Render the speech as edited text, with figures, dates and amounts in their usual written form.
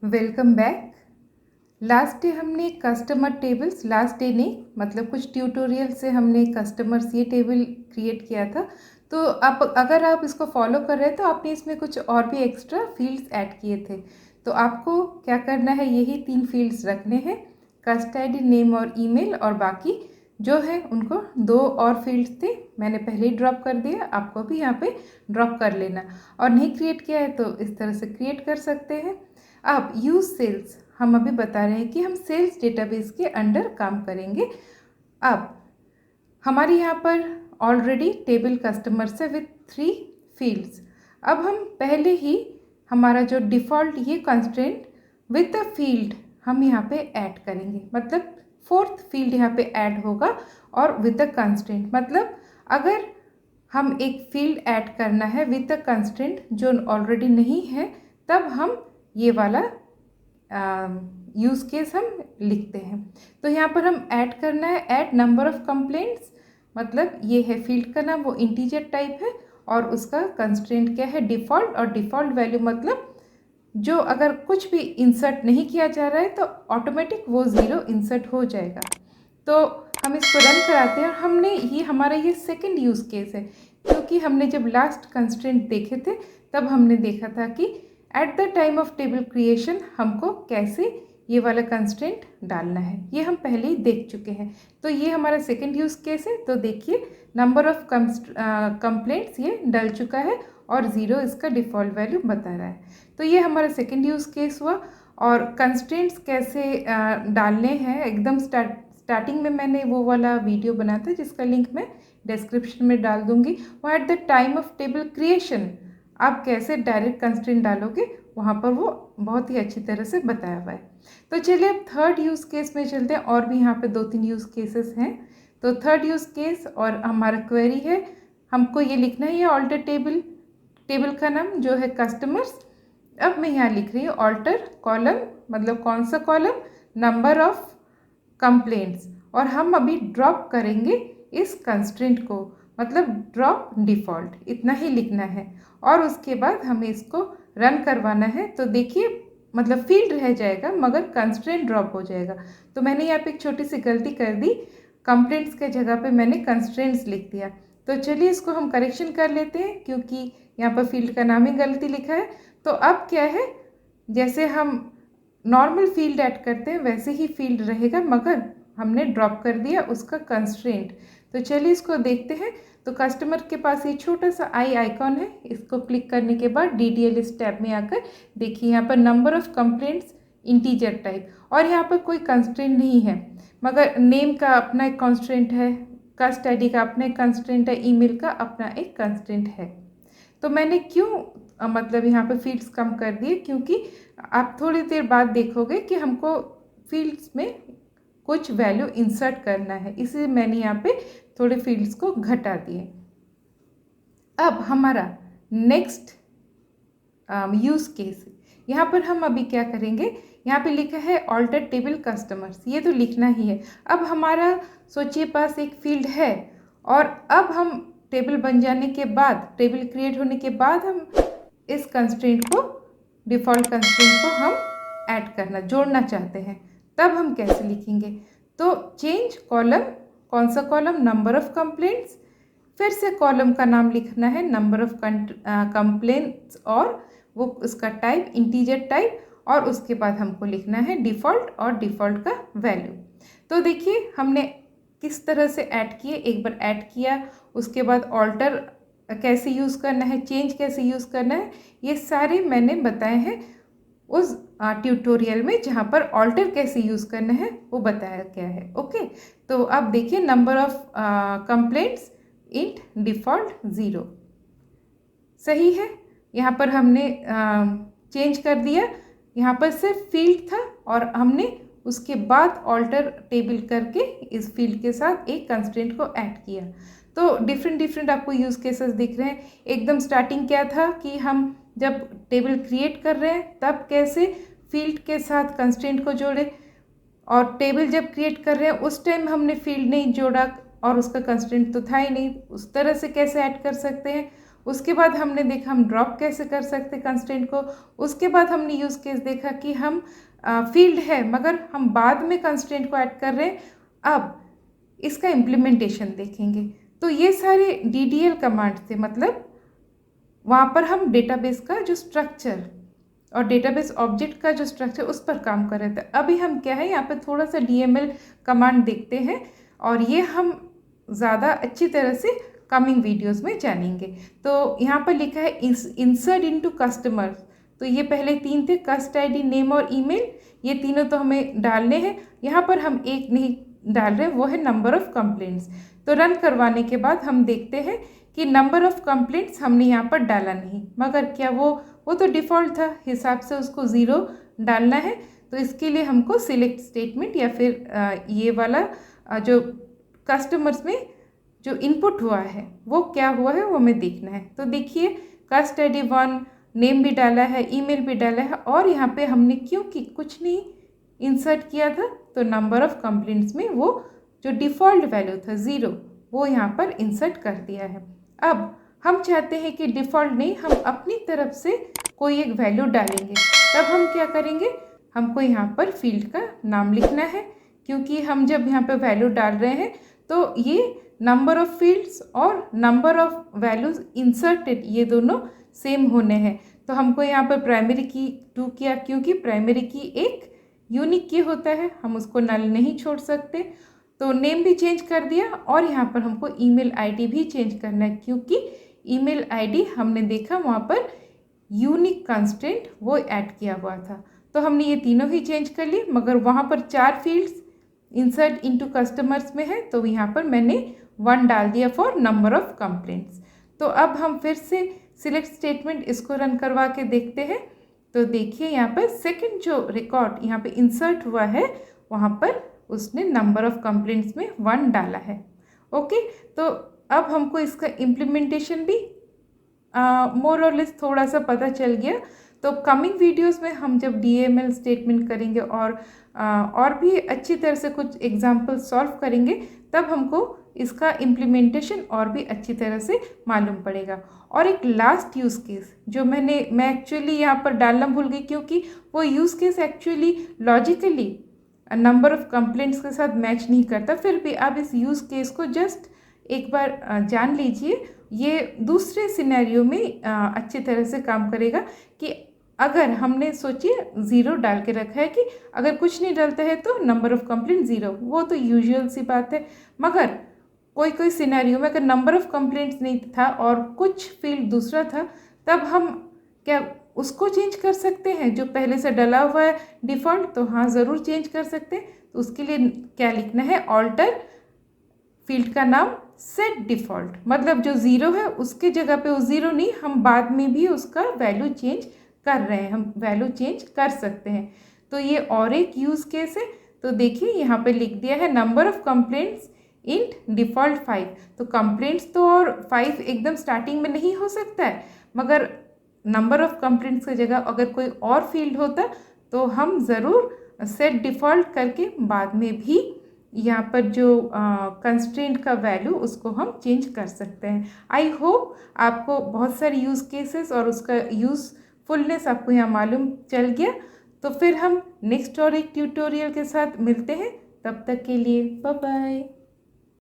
Welcome back. Last day हमने customer tables, last day नहीं मतलब कुछ ट्यूटोरियल से हमने कस्टमर्स ये टेबल क्रिएट किया था। तो आप अगर आप इसको फॉलो कर रहे हैं तो आपने इसमें कुछ और भी एक्स्ट्रा फील्ड्स ऐड किए थे। तो आपको क्या करना है, यही 3 फील्ड्स रखने हैं, कस्ट आईडी, नेम और ईमेल, और बाकी जो है उनको 2 और फील्ड्स थे मैंने पहले ही ड्रॉप कर दिया, आपको भी यहाँ पे ड्रॉप कर लेना। और नहीं क्रिएट किया है तो इस तरह से क्रिएट कर सकते हैं। अब यूज सेल्स हम अभी बता रहे हैं कि हम सेल्स डेटाबेस के अंडर काम करेंगे। अब हमारे यहाँ पर ऑलरेडी टेबल कस्टमर्स है विथ 3 फील्ड्स। अब हम पहले ही हमारा जो डिफ़ॉल्ट ये कंस्ट्रेंट विथ अ फील्ड हम यहाँ पे ऐड करेंगे, मतलब 4th फील्ड यहाँ पे ऐड होगा और विथ अ कंस्ट्रेंट। मतलब अगर हम एक फील्ड ऐड करना है विथ अ कंस्ट्रेंट जो ऑलरेडी नहीं है, तब हम ये वाला यूज़ केस हम लिखते हैं। तो यहाँ पर हम ऐड करना है ऐड नंबर ऑफ़ कंप्लेंट्स, मतलब ये है फील्ड का नाम, वो इंटीजर टाइप है और उसका कंस्ट्रेंट क्या है, डिफ़ॉल्ट। और डिफ़ॉल्ट वैल्यू मतलब जो अगर कुछ भी इंसर्ट नहीं किया जा रहा है तो ऑटोमेटिक वो 0 इंसर्ट हो जाएगा। तो हम इसको रन कराते हैं और हमने ये हमारा ये सेकंड यूज़ केस है, क्योंकि हमने जब लास्ट कंस्ट्रेंट देखे थे तब हमने देखा था कि at the time of table creation हमको कैसे ये वाला कंस्ट्रेंट डालना है, ये हम पहले ही देख चुके हैं। तो ये हमारा सेकंड यूज़ केस है। तो देखिए नंबर ऑफ़ कंप्लेंट्स ये डल चुका है और 0 इसका डिफ़ॉल्ट वैल्यू बता रहा है। तो ये हमारा सेकंड यूज़ केस हुआ। और कंस्ट्रेंट्स कैसे डालने हैं, एकदम स्टार्टिंग में मैंने वो वाला वीडियो बनाया था जिसका लिंक मैं डिस्क्रिप्शन में डाल दूँगी। वो at the time of table creation आप कैसे डायरेक्ट कंस्ट्रेंट डालोगे, वहाँ पर वो बहुत ही अच्छी तरह से बताया हुआ है। तो चलिए अब थर्ड यूज़ केस में चलते हैं, और भी यहाँ पे 2-3 यूज़ केसेस हैं। तो थर्ड यूज़ केस और हमारा क्वेरी है, हमको ये लिखना है, ये ऑल्टर टेबल का नाम जो है कस्टमर्स। अब मैं यहाँ लिख रही हूँ ऑल्टर कॉलम, मतलब कौन सा कॉलम, नंबर ऑफ कंप्लेंट्स, और हम अभी ड्रॉप करेंगे इस कंस्ट्रेंट को, मतलब ड्रॉप डिफ़ॉल्ट, इतना ही लिखना है। और उसके बाद हमें इसको रन करवाना है। तो देखिए मतलब फील्ड रह जाएगा मगर कंस्ट्रेंट ड्रॉप हो जाएगा। तो मैंने यहाँ पे एक छोटी सी गलती कर दी, कंप्लेंट्स के जगह पे मैंने कंस्ट्रेंट्स लिख दिया। तो चलिए इसको हम करेक्शन कर लेते हैं, क्योंकि यहाँ पर फील्ड का नाम ही गलती लिखा है। तो अब क्या है, जैसे हम नॉर्मल फील्ड ऐड करते हैं वैसे ही फील्ड रहेगा, मगर हमने ड्रॉप कर दिया उसका कंस्ट्रेंट। तो चलिए इसको देखते हैं। तो कस्टमर के पास ये छोटा सा आई आइकॉन है, इसको क्लिक करने के बाद DDL इस टैब में आकर देखिए यहाँ पर number of complaints integer type, और यहाँ पर कोई कंस्ट्रेंट नहीं है, मगर नेम का अपना एक कंस्ट्रेंट है, कस्ट आईडी का अपना एक कंस्ट्रेंट है, ईमेल का अपना एक कंस्ट्रेंट है। तो मैंने क्यों मतलब यहाँ पे फील्ड्स कम कर दिए, क्योंकि आप थोड़ी देर बाद देखोगे कि हमको फील्ड्स में कुछ वैल्यू इंसर्ट करना है, इसलिए मैंने यहाँ पे थोड़े फील्ड्स को घटा दिए। अब हमारा नेक्स्ट यूज़ केस, यहाँ पर हम अभी क्या करेंगे, यहाँ पे लिखा है ऑल्टर टेबल कस्टमर्स, ये तो लिखना ही है। अब हमारा सोचिए पास एक फील्ड है, और अब हम टेबल बन जाने के बाद, टेबल क्रिएट होने के बाद हम इस कंस्ट्रेंट को, डिफ़ॉल्ट कंस्ट्रेंट को हम ऐड करना, जोड़ना चाहते हैं, तब हम कैसे लिखेंगे। तो चेंज कॉलम, कौन सा कॉलम, नंबर ऑफ़ कंप्लेंट्स, फिर से कॉलम का नाम लिखना है नंबर ऑफ़ कंप्लेंट्स, और वो उसका टाइप इंटीजर टाइप, और उसके बाद हमको लिखना है डिफ़ॉल्ट और डिफ़ॉल्ट का वैल्यू। तो देखिए हमने किस तरह से ऐड किए, एक बार ऐड किया, उसके बाद ऑल्टर कैसे यूज़ करना है, चेंज कैसे यूज़ करना है, ये सारे मैंने बताए हैं उस ट्यूटोरियल में, जहाँ पर ऑल्टर कैसे यूज़ करना है वो बताया गया है। ओके, तो अब देखिए number of complaints int default 0 सही है। यहाँ पर हमने चेंज कर दिया, यहाँ पर सिर्फ फील्ड था और हमने उसके बाद ऑल्टर टेबल करके इस फील्ड के साथ एक कंस्ट्रेंट को ऐड किया। तो डिफरेंट आपको यूज़ केसेस दिख रहे हैं। एकदम स्टार्टिंग क्या था कि हम जब टेबल क्रिएट कर रहे हैं तब कैसे फील्ड के साथ कंस्ट्रेंट को जोड़े, और टेबल जब क्रिएट कर रहे हैं उस टाइम हमने फील्ड नहीं जोड़ा और उसका कंस्ट्रेंट तो था ही नहीं, उस तरह से कैसे ऐड कर सकते हैं। उसके बाद हमने देखा हम ड्रॉप कैसे कर सकते कंस्ट्रेंट को। उसके बाद हमने यूज़ केस देखा कि हम फील्ड है मगर हम बाद में कंस्ट्रेंट को ऐड कर रहे हैं। अब इसका इम्प्लीमेंटेशन देखेंगे। तो ये सारे DDL कमांड थे, मतलब वहाँ पर हम डेटाबेस का जो स्ट्रक्चर और डेटाबेस ऑब्जेक्ट का जो स्ट्रक्चर उस पर काम कर रहे थे। अभी हम क्या है यहाँ पे थोड़ा सा DML कमांड देखते हैं और ये हम ज़्यादा अच्छी तरह से कमिंग वीडियोस में जानेंगे। तो यहाँ पर लिखा है इंसर्ट इनटू कस्टमर। तो ये पहले 3 थे, कस्ट ID, नेम और ईमेल। ये तीनों तो हमें डालने हैं। यहाँ पर हम एक नहीं डाल रहे, वो है नंबर ऑफ़ कंप्लेंट्स। तो रन करवाने के बाद हम देखते हैं कि नंबर ऑफ़ कंप्लेंट्स हमने यहाँ पर डाला नहीं, मगर क्या वो तो डिफ़ॉल्ट था, हिसाब से उसको 0 डालना है। तो इसके लिए हमको सिलेक्ट स्टेटमेंट या फिर ये वाला जो कस्टमर्स में जो इनपुट हुआ है वो क्या हुआ है वो हमें देखना है। तो देखिए कस्ट ID 1, नेम भी डाला है, ईमेल भी डाला है और यहाँ पे हमने क्योंकि कुछ नहीं इंसर्ट किया था तो नंबर ऑफ़ कंप्लेंट्स में वो जो डिफ़ॉल्ट वैल्यू था 0 वो यहाँ पर इंसर्ट कर दिया है। अब हम चाहते हैं कि डिफ़ॉल्ट नहीं, हम अपनी तरफ से कोई एक वैल्यू डालेंगे। तब हम क्या करेंगे, हमको यहाँ पर फील्ड का नाम लिखना है, क्योंकि हम जब यहाँ पर वैल्यू डाल रहे हैं तो ये नंबर ऑफ़ फील्ड्स और नंबर ऑफ़ वैल्यूज़ इंसर्टेड ये दोनों सेम होने हैं। तो हमको यहाँ पर प्राइमरी की 2 किया, क्योंकि प्राइमरी की एक यूनिक की होता है, हम उसको नल नहीं छोड़ सकते। तो नेम भी चेंज कर दिया और यहाँ पर हमको ईमेल ID भी चेंज करना है, क्योंकि ईमेल ID हमने देखा वहाँ पर यूनिक कंस्ट्रेंट वो ऐड किया हुआ था। तो हमने ये तीनों ही चेंज कर लिए, मगर वहाँ पर 4 फील्ड्स इंसर्ट इनटू कस्टमर्स में है तो यहाँ पर मैंने 1 डाल दिया फॉर नंबर ऑफ़ कंप्लेंट्स। तो अब हम फिर से सिलेक्ट स्टेटमेंट इसको रन करवा के देखते हैं। तो देखिए यहाँ पर सेकंड जो रिकॉर्ड यहाँ पे इंसर्ट हुआ है वहाँ पर उसने नंबर ऑफ़ कंप्लेंट्स में 1 डाला है। ओके, तो अब हमको इसका इम्प्लीमेंटेशन भी मोर और लेस थोड़ा सा पता चल गया। तो कमिंग वीडियोस में हम जब DML स्टेटमेंट करेंगे और भी अच्छी तरह से कुछ एग्जाम्पल सॉल्व करेंगे, तब हमको इसका इम्प्लीमेंटेशन और भी अच्छी तरह से मालूम पड़ेगा। और एक लास्ट यूज़ केस जो मैं एक्चुअली यहाँ पर डालना भूल गई, क्योंकि वो use case actually logically number of complaints के साथ मैच नहीं करता। फिर भी आप इस यूज़ केस को जस्ट एक बार जान लीजिए, ये दूसरे सिनेरियो में अच्छी तरह से काम करेगा। कि अगर हमने सोचिए 0 डाल के रखा है कि अगर कुछ नहीं डालता है तो नंबर ऑफ़ कंप्लेंट 0, वो तो यूजुअल सी बात है। मगर कोई सिनेरियो में अगर नंबर ऑफ़ कंप्लेंट्स नहीं था और कुछ फील्ड दूसरा था, तब हम क्या उसको चेंज कर सकते हैं जो पहले से डला हुआ है डिफ़ॉल्ट? तो हाँ, ज़रूर चेंज कर सकते हैं। तो उसके लिए क्या लिखना है, ऑल्टर फील्ड का नाम सेट डिफ़ॉल्ट, मतलब जो 0 है उसके जगह पे वो 0 नहीं, हम बाद में भी उसका वैल्यू चेंज कर रहे हैं, हम वैल्यू चेंज कर सकते हैं। तो ये और एक यूज़ केस है। तो देखिए यहाँ पे लिख दिया है number of complaints int default 5। तो कंप्लेंट्स तो और 5 एकदम स्टार्टिंग में नहीं हो सकता है, मगर नंबर ऑफ़ कंप्लेंट्स की जगह अगर कोई और फील्ड होता तो हम ज़रूर सेट डिफ़ॉल्ट करके बाद में भी यहाँ पर जो कंस्ट्रेंट का वैल्यू उसको हम चेंज कर सकते हैं। आई होप आपको बहुत सारे यूज़ केसेस और उसका यूज़फुलनेस आपको यहाँ मालूम चल गया। तो फिर हम नेक्स्ट और एक ट्यूटोरियल के साथ मिलते हैं, तब तक के लिए बाय बाय।